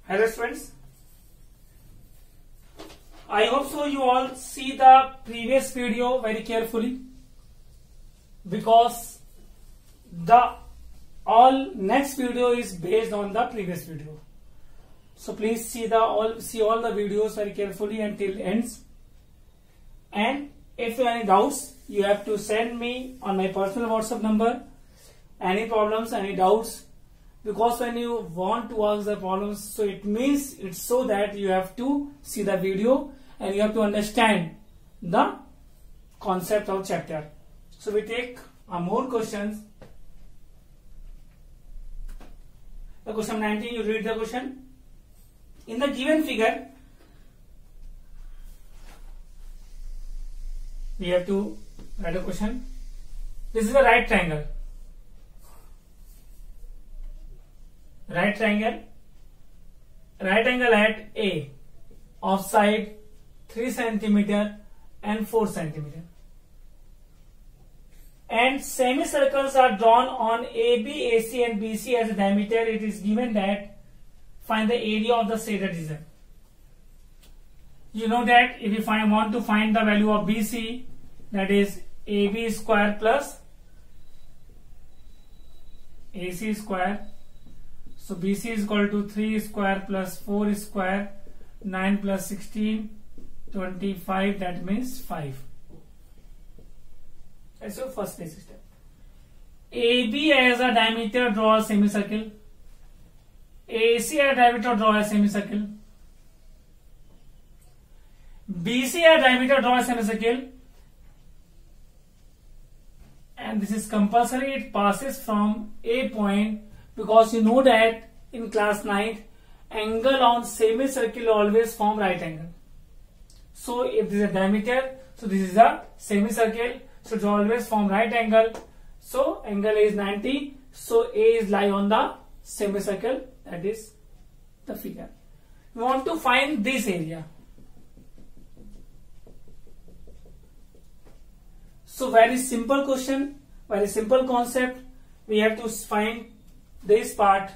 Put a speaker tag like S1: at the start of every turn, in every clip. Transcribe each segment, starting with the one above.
S1: Hello students, I hope so you all see the previous video very carefully because the all next video is based on the previous video. So please see all the videos very carefully until ends. And if you have any doubts, you have to send me on my personal WhatsApp number any problems, any doubts. Because when you want to ask the problems, so it means it's so that you have to see the video and you have to understand the concept of chapter. So we take more questions. The question 19, you read the question. In the given figure, we have to write a question. This is a right triangle. Right triangle at A of side 3 cm and 4 cm. And semicircles are drawn on AB, AC and BC as a diameter. It is given that find the area of the shaded region. You know that if you want to find the value of BC, that is AB square plus AC square. So BC is equal to 3 square plus 4 square, 9 plus 16, 25, that means 5. That's your first basic step. AB as a diameter, draw a semicircle. AC as a diameter, draw a semicircle. BC as a diameter, draw a semicircle. And this is compulsory, it passes from A point. Because you know that in class 9, angle on semicircle always form right angle. So if this is a diameter, so this is a semicircle, so it always form right angle. So angle is 90. So A is lie on the semicircle. That is the figure. We want to find this area. So very simple question, very simple concept. We have to find this part.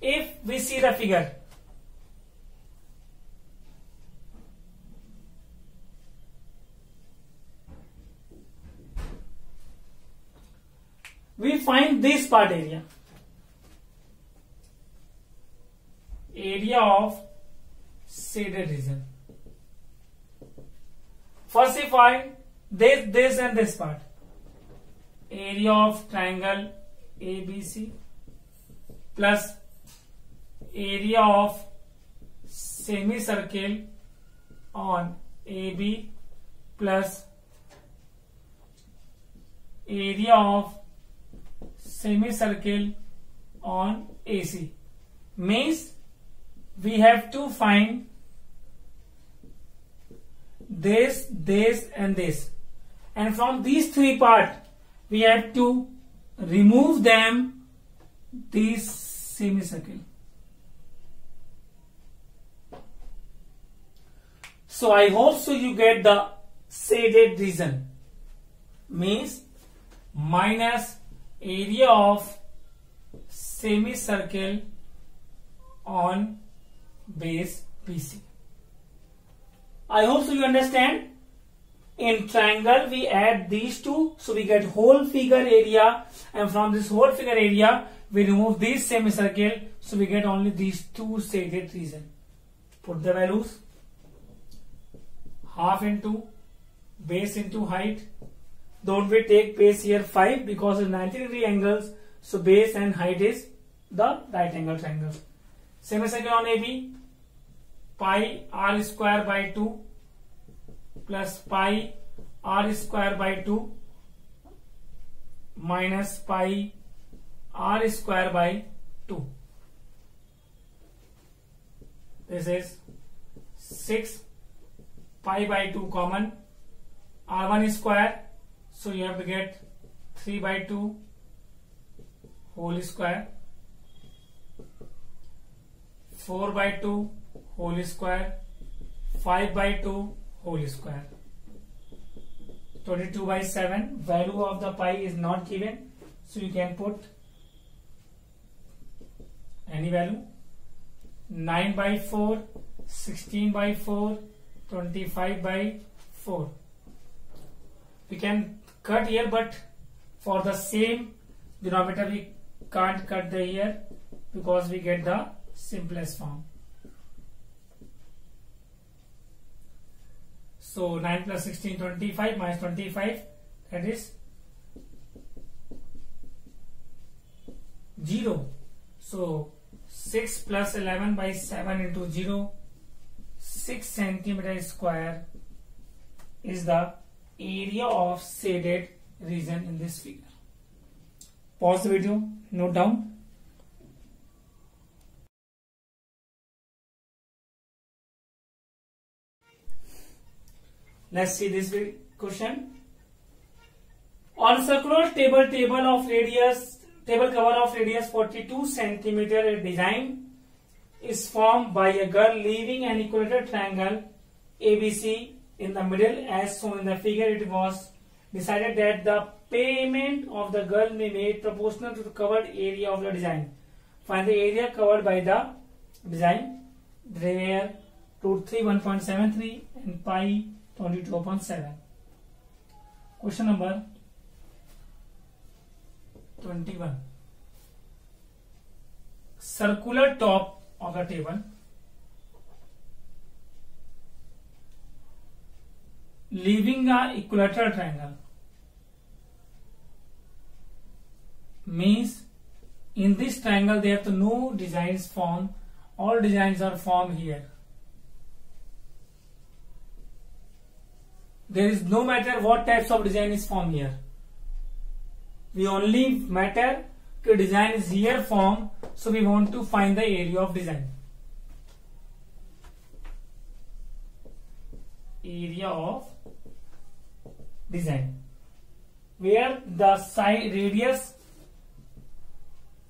S1: If we see the figure, we find this part area of shaded region. First we find this and this part, area of triangle ABC plus area of semicircle on AB plus area of semicircle on AC. Means we have to find this and this, and from these three parts we have to remove them, this semicircle. So I hope so you get the shaded region, means minus area of semicircle on base BC. I hope so you understand. In triangle we add these two, so we get whole figure area, and from this whole figure area we remove this semicircle, so we get only these two shaded region. Put the values, half into base into height. Don't we take base here 5 because of 90-degree angles, so base and height is the right angle triangle. Semicircle on AB, pi r square by 2 plus pi r square by 2 minus pi r square by 2. This is 6 pi by 2 common, r1 square, so you have to get 3 by 2 whole square, 4 by 2 whole square, 5 by 2 whole square. 22 by 7. Value of the pi is not given, so you can put any value, 9 by 4, 16 by 4, 25 by 4. We can cut here, but for the same denominator we can't cut the here because we get the simplest form. So 9 plus 16, 25 minus 25, that is 0. So 6 plus 11 by 7 into 0, 6 centimeter square is the area of shaded region in this figure. Pause the video, note down. Let's see this question. On circular table cover of radius 42 centimeter, a design is formed by a girl leaving an equilateral triangle ABC in the middle as shown in the figure. It was decided that the payment of the girl may be made proportional to the covered area of the design. Find the area covered by the design, where √3 1.73 and pi 22.7. Question number 21. Circular top of the table leaving a equilateral triangle means in this triangle there are no designs formed. All designs are formed here. There is no matter what types of design is formed here. We only matter the design is here formed, so we want to find the area of design. Area of design, where the side radius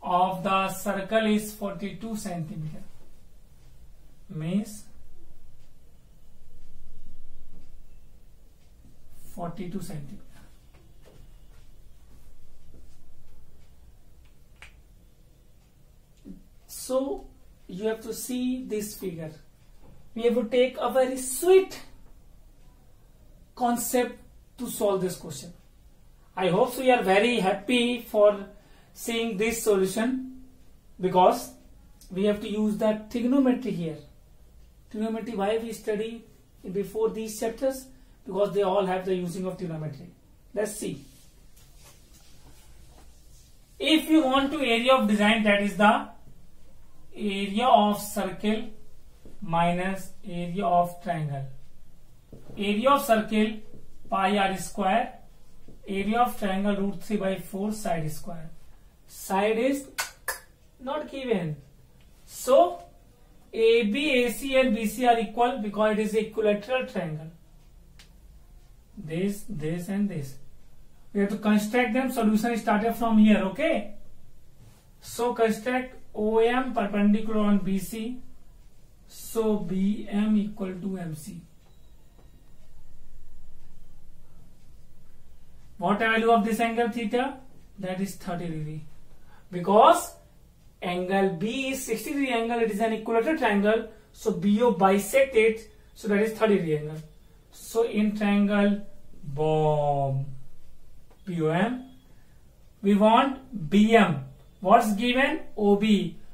S1: of the circle is 42 centimeter, means 42 centimeter. So you have to see this figure. We have to take a very sweet concept to solve this question. I hope so you are very happy for seeing this solution, because we have to use the trigonometry here. Trigonometry, why we study before these chapters? Because they all have the using of trigonometry. Let's see. If you want to area of design, that is the area of circle minus area of triangle. Area of circle pi r square, area of triangle √3 by 4 side square. Side is not given, so AB, AC and BC are equal because it is equilateral triangle. This and this. We have to construct them. Solution started from here. Okay. So construct OM perpendicular on BC. So BM equal to MC. What value of this angle theta? That is 30 degree. Because angle B is 60 degree angle, it is an equilateral triangle. So BO bisect it. So that is 30 degree angle. So in triangle BOM, we want BM. What's given? OB.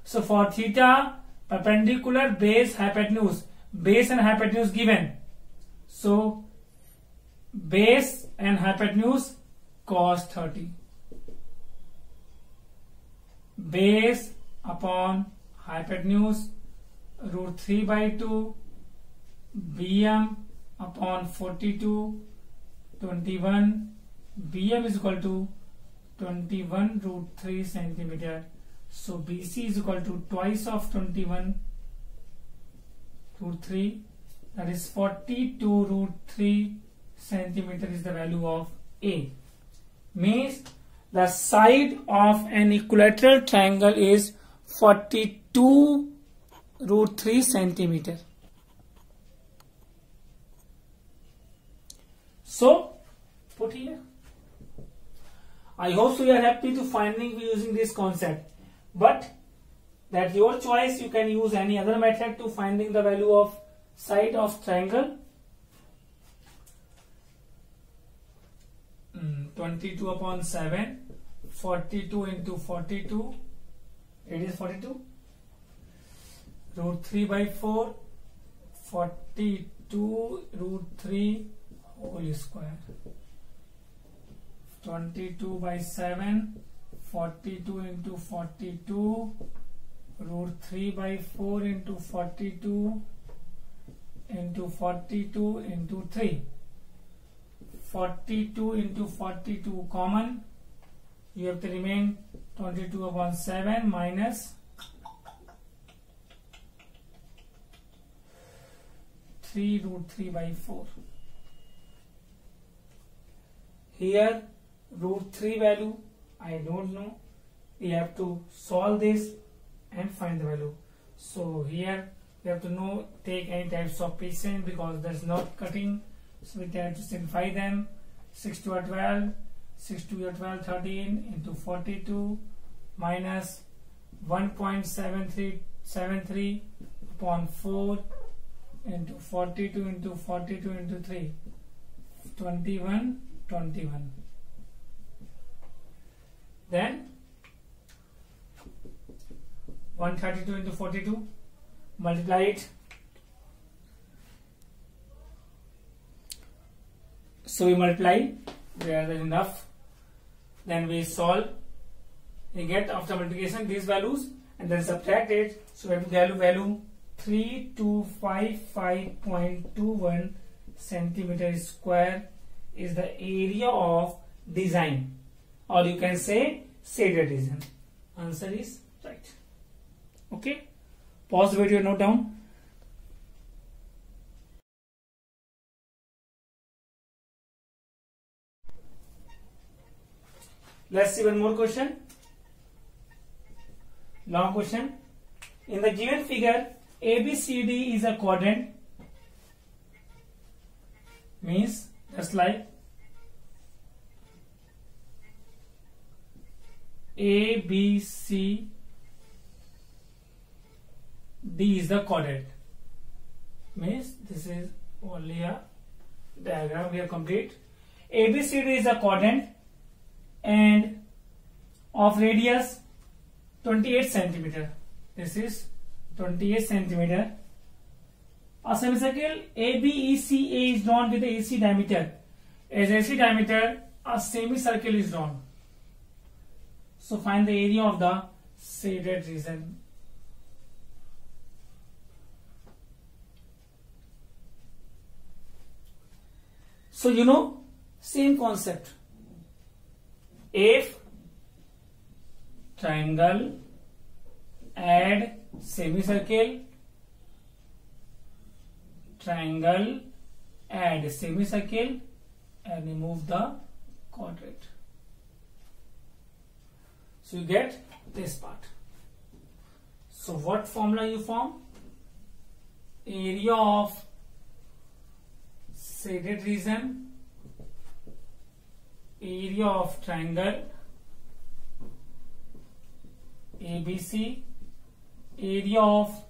S1: So for theta, perpendicular, base, hypotenuse. Base and hypotenuse given. So base and hypotenuse cos 30. Base upon hypotenuse √3 by 2. BM upon 42, 21. BM is equal to 21 √3 centimeter. So BC is equal to twice of 21 √3. That is 42 √3 centimeter is the value of A. Means the side of an equilateral triangle is 42 √3 centimeter. So put here. I hope so you are happy to finding using this concept. But That your choice. You can use any other method to finding the value of side of triangle. 22 upon 7, 42 into 42, it is 42. Root 3 by 4, 42 root 3 whole square. 22 by 7, 42 into 42, root 3 by 4 into 42 into 42 into 3. 42 into 42 common. You have to remain 22 upon 7 minus 3 root 3 by 4. Here root 3 value I don't know. We have to solve this and find the value. So here we have to know, take any types of patience because there's not cutting. So we have to simplify them. 6 to 12, 6 to 12, 13 into 42 minus 1.73 upon 4 into 42 into 42 into 3, 21, 21. Then 132 into 42, multiply it. So we multiply, there is enough. Then we solve. We get after multiplication these values and then subtract it. So we have to value 3255.21 centimeter square is the area of design, or you can say shaded region. Answer is right. Okay. Pause the video, note down. Let's see one more question. Long question. In the given figure, ABCD is a quadrant. Means just like ABCD is the quadrant. Means this is only a diagram we have complete. ABCD is a quadrant and of radius 28 centimeter. This is 28 centimeter. A semicircle ABECA is drawn with the AC diameter. As AC diameter, a semicircle is drawn. So find the area of the shaded region. So you know, same concept. If triangle, add semicircle, triangle, add semicircle and remove the quadrant. So you get this part. So what formula you form? Area of shaded region, area of triangle ABC, area of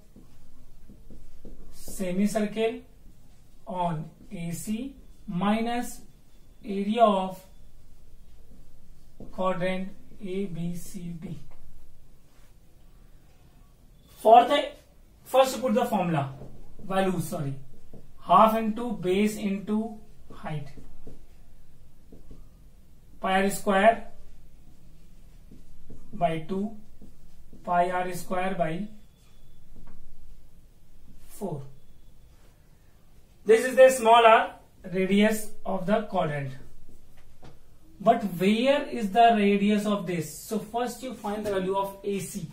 S1: semicircle on AC minus area of quadrant ABCD. For the first put the formula value, half into base into height. Pi r square by 2, pi r square by 4. This is the small r, radius of the quadrant. But where is the radius of this? So first you find the value of AC.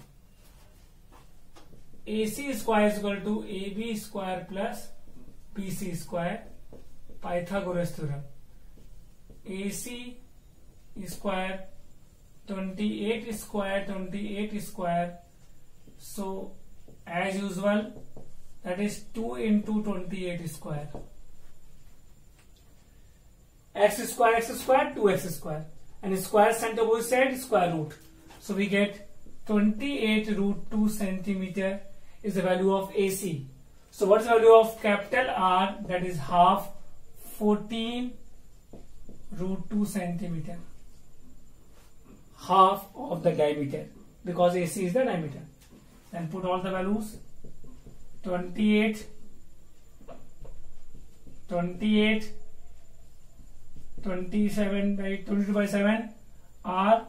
S1: AC square is equal to AB square plus BC square, Pythagoras theorem. AC square 28 square. So as usual, that is 2 into 28 square. X square, 2x square, and square center both side square root. So we get 28 root 2 centimeter is the value of AC. So what's the value of capital R? That is half 14 root 2 centimeter. Half of the diameter, because AC is the diameter. Then put all the values. 28, 27 by 22 by 7 are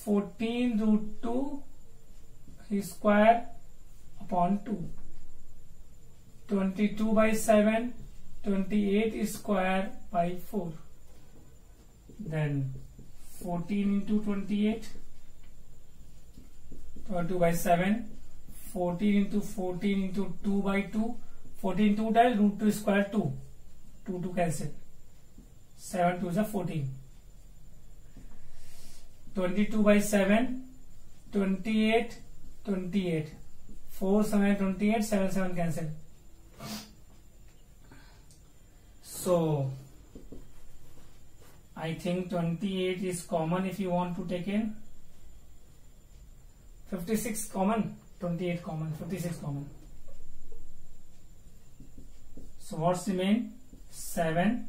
S1: 14 root 2 square upon 2. 22 by 7, 28 square by 4. Then 14 into 28, 22 by 7, 14 into 14 into 2 by 2, 14 2 dial root 2 square 2, 2 to cancel, 7 2 is a 14, 22 by 7, 28, 28, 4 7 28, 7 7 cancel. So I think 28 is common if you want to take in. 56 common, 28 common, 56 common. So what's remain? 7,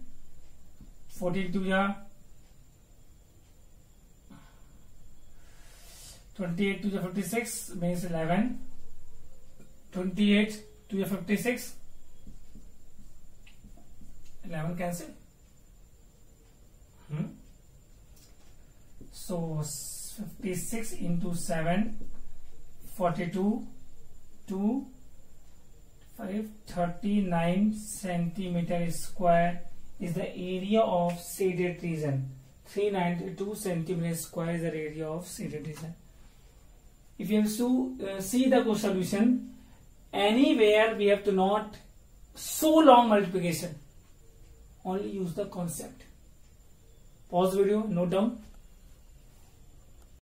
S1: 14 to ya 28 to the 56 means 11, 28 to the 56, 11 cancel. So 56 into 7, 42, 2, 5, 39 centimeter square is the area of shaded region. 392 centimeter square is the area of shaded region. If you have to see the solution, anywhere we have to not so long multiplication, only use the concept. Pause video, note down.